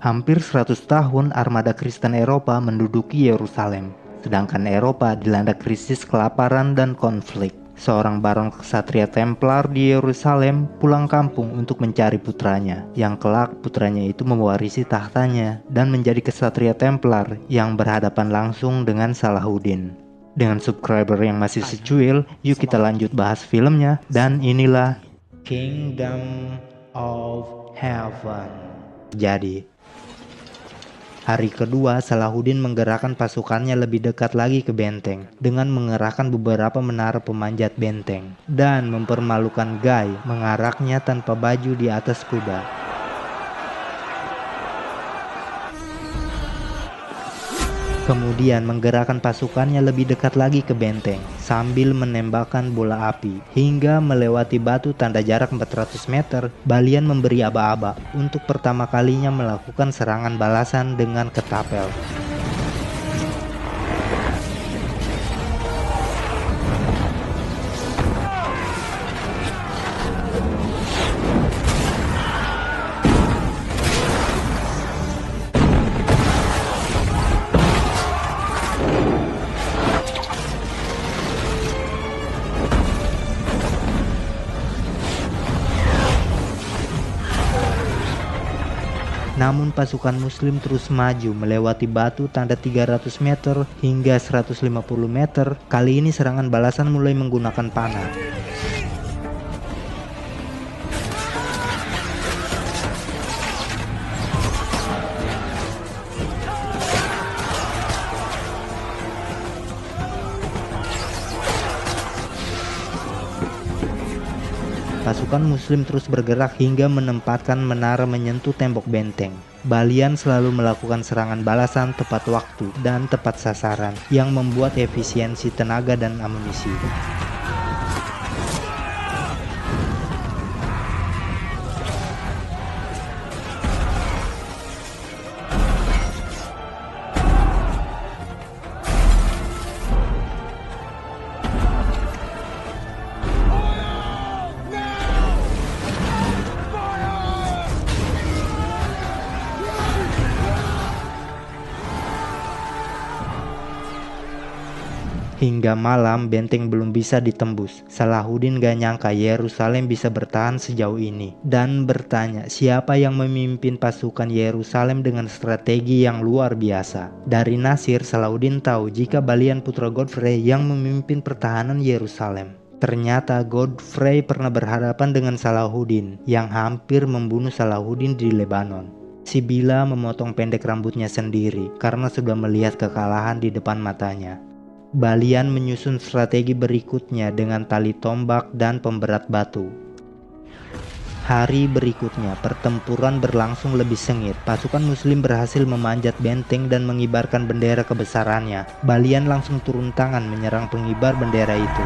Hampir 100 tahun armada Kristen Eropa menduduki Yerusalem, sedangkan Eropa dilanda krisis kelaparan dan konflik. Seorang baron ksatria Templar di Yerusalem pulang kampung untuk mencari putranya, yang kelak putranya itu mewarisi tahtanya dan menjadi ksatria Templar yang berhadapan langsung dengan Salahuddin. Dengan subscriber yang masih secuil, yuk kita lanjut bahas filmnya, dan inilah Kingdom of Heaven. Jadi, hari kedua, Salahuddin menggerakkan pasukannya lebih dekat lagi ke benteng dengan mengerahkan beberapa menara pemanjat benteng dan mempermalukan Guy mengaraknya tanpa baju di atas kuda. Kemudian menggerakkan pasukannya lebih dekat lagi ke benteng sambil menembakkan bola api hingga melewati batu tanda jarak 400 meter. Balian memberi aba-aba untuk pertama kalinya melakukan serangan balasan dengan ketapel. Namun pasukan muslim terus maju melewati batu tanda 300 meter hingga 150 meter. Kali ini serangan balasan mulai menggunakan panah. Pasukan muslim terus bergerak hingga menempatkan menara menyentuh tembok benteng. Balian selalu melakukan serangan balasan tepat waktu dan tepat sasaran yang membuat efisiensi tenaga dan amunisi. Hingga malam benteng belum bisa ditembus. Salahuddin gak nyangka Yerusalem bisa bertahan sejauh ini dan bertanya siapa yang memimpin pasukan Yerusalem dengan strategi yang luar biasa. Dari Nasir, Salahuddin tahu jika Balian putra Godfrey yang memimpin pertahanan Yerusalem. Ternyata Godfrey pernah berhadapan dengan Salahuddin yang hampir membunuh Salahuddin di Lebanon. Sibila memotong pendek rambutnya sendiri karena sudah melihat kekalahan di depan matanya. Balian menyusun strategi berikutnya dengan tali tombak dan pemberat batu. Hari berikutnya, pertempuran berlangsung lebih sengit. Pasukan muslim berhasil memanjat benteng dan mengibarkan bendera kebesarannya. Balian langsung turun tangan menyerang pengibar bendera itu.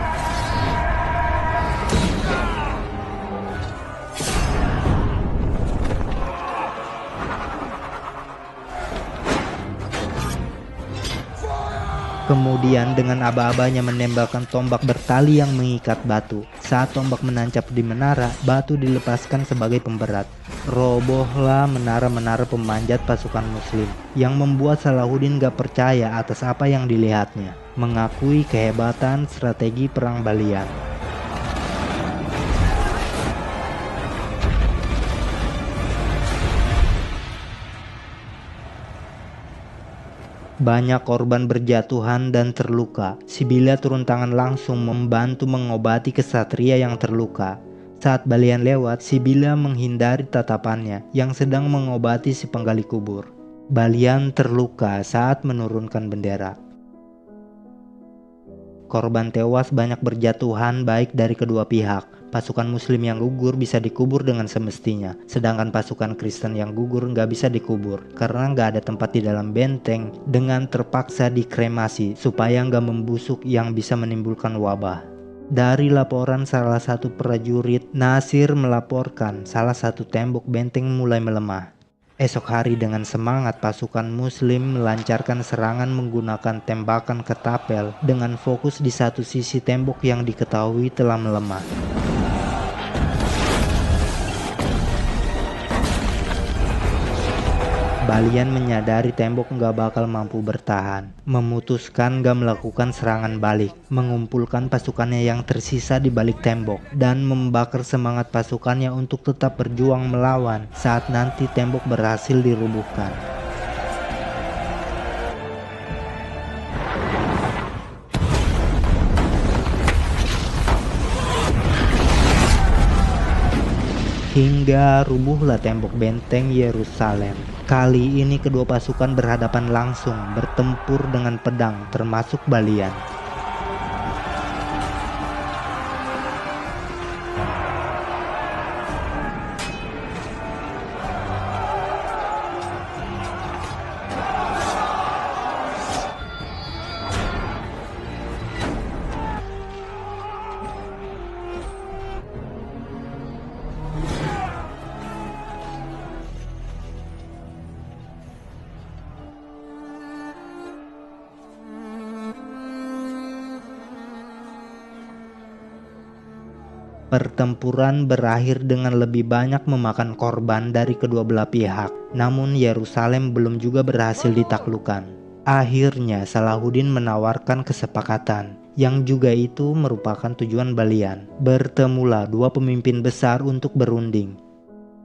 Kemudian dengan aba-abanya menembakkan tombak bertali yang mengikat batu. Saat tombak menancap di menara, batu dilepaskan sebagai pemberat. Robohlah menara-menara pemanjat pasukan muslim, yang membuat Salahuddin gak percaya atas apa yang dilihatnya, mengakui kehebatan strategi perang Balian. Banyak korban berjatuhan dan terluka. Sibila turun tangan langsung membantu mengobati kesatria yang terluka. Saat Balian lewat, Sibila menghindari tatapannya yang sedang mengobati si penggali kubur. Balian terluka saat menurunkan bendera. Korban tewas banyak berjatuhan baik dari kedua pihak. Pasukan muslim yang gugur bisa dikubur dengan semestinya, sedangkan pasukan Kristen yang gugur nggak bisa dikubur karena nggak ada tempat di dalam benteng, dengan terpaksa dikremasi supaya nggak membusuk yang bisa menimbulkan wabah. Dari laporan salah satu prajurit, Nasir melaporkan salah satu tembok benteng mulai melemah. Esok hari dengan semangat pasukan muslim melancarkan serangan menggunakan tembakan ketapel dengan fokus di satu sisi tembok yang diketahui telah melemah. Balian menyadari tembok nggak bakal mampu bertahan, memutuskan gak melakukan serangan balik, mengumpulkan pasukannya yang tersisa di balik tembok, dan membakar semangat pasukannya untuk tetap berjuang melawan saat nanti tembok berhasil dirubuhkan. Hingga rubuhlah tembok benteng Yerusalem. Kali ini kedua pasukan berhadapan langsung, bertempur dengan pedang, termasuk Balian. Pertempuran berakhir dengan lebih banyak memakan korban dari kedua belah pihak. Namun Yerusalem belum juga berhasil ditaklukkan. Akhirnya Salahuddin menawarkan kesepakatan, yang juga itu merupakan tujuan Balian. Bertemulah dua pemimpin besar untuk berunding.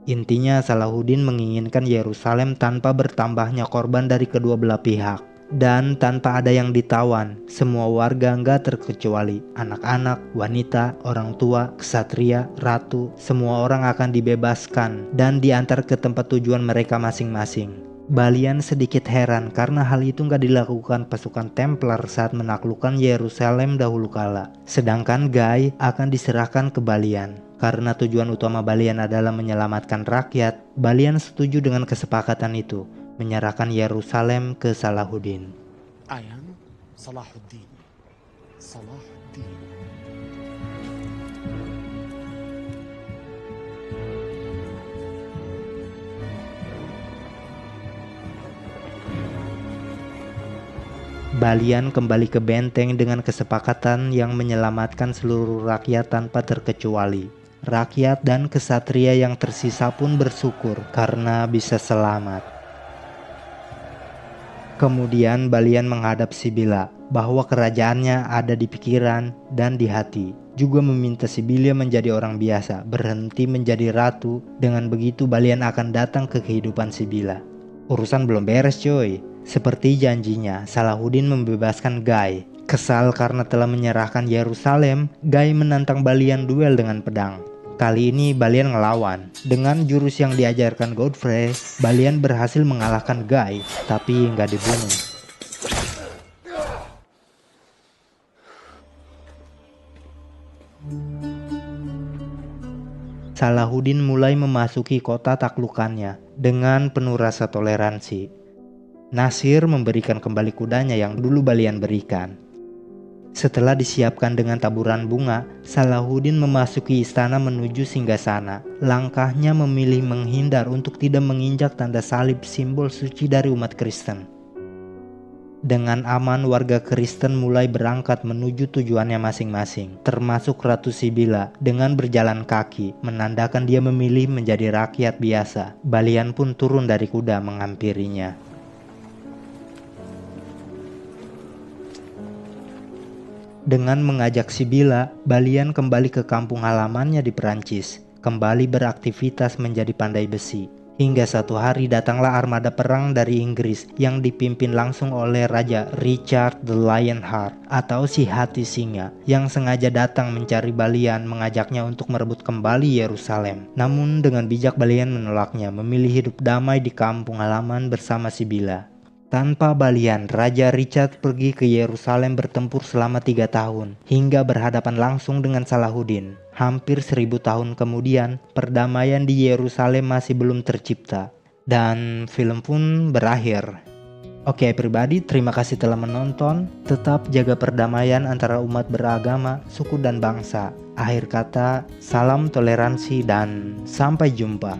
Intinya Salahuddin menginginkan Yerusalem tanpa bertambahnya korban dari kedua belah pihak. Dan tanpa ada yang ditawan, semua warga nggak terkecuali anak-anak, wanita, orang tua, ksatria, ratu, semua orang akan dibebaskan dan diantar ke tempat tujuan mereka masing-masing. Balian sedikit heran karena hal itu nggak dilakukan pasukan Templar saat menaklukkan Yerusalem dahulu kala. Sedangkan Guy akan diserahkan ke Balian. Karena tujuan utama Balian adalah menyelamatkan rakyat, Balian setuju dengan kesepakatan itu, menyerahkan Yerusalem ke Salahuddin. I am Salahuddin. Salahuddin. Balian kembali ke benteng dengan kesepakatan yang menyelamatkan seluruh rakyat tanpa terkecuali. Rakyat dan ksatria yang tersisa pun bersyukur karena bisa selamat. Kemudian Balian menghadap Sibila bahwa kerajaannya ada di pikiran dan di hati. Juga meminta Sibila menjadi orang biasa, berhenti menjadi ratu. Dengan begitu Balian akan datang ke kehidupan Sibila. Urusan belum beres coy. Seperti janjinya, Salahuddin membebaskan Guy. Kesal karena telah menyerahkan Yerusalem, Guy menantang Balian duel dengan pedang. Kali ini Balian ngelawan. Dengan jurus yang diajarkan Godfrey, Balian berhasil mengalahkan Guy, tapi nggak dibunuh. Salahuddin mulai memasuki kota taklukannya dengan penuh rasa toleransi. Nasir memberikan kembali kudanya yang dulu Balian berikan. Setelah disiapkan dengan taburan bunga, Salahuddin memasuki istana menuju singgasana. Langkahnya memilih menghindar untuk tidak menginjak tanda salib simbol suci dari umat Kristen. Dengan aman warga Kristen mulai berangkat menuju tujuannya masing-masing, termasuk Ratu Sibila dengan berjalan kaki, menandakan dia memilih menjadi rakyat biasa. Balian pun turun dari kuda menghampirinya. Dengan mengajak Sibila, Balian kembali ke kampung halamannya di Perancis, kembali beraktivitas menjadi pandai besi. Hingga satu hari datanglah armada perang dari Inggris yang dipimpin langsung oleh Raja Richard the Lionheart atau si hati singa, yang sengaja datang mencari Balian, mengajaknya untuk merebut kembali Yerusalem. Namun dengan bijak Balian menolaknya, memilih hidup damai di kampung halaman bersama Sibila. Tanpa Balian, Raja Richard pergi ke Yerusalem bertempur selama 3 tahun, hingga berhadapan langsung dengan Salahuddin. Hampir 1000 tahun kemudian, perdamaian di Yerusalem masih belum tercipta. Dan film pun berakhir. Oke pribadi, terima kasih telah menonton. Tetap jaga perdamaian antara umat beragama, suku dan bangsa. Akhir kata, salam toleransi dan sampai jumpa.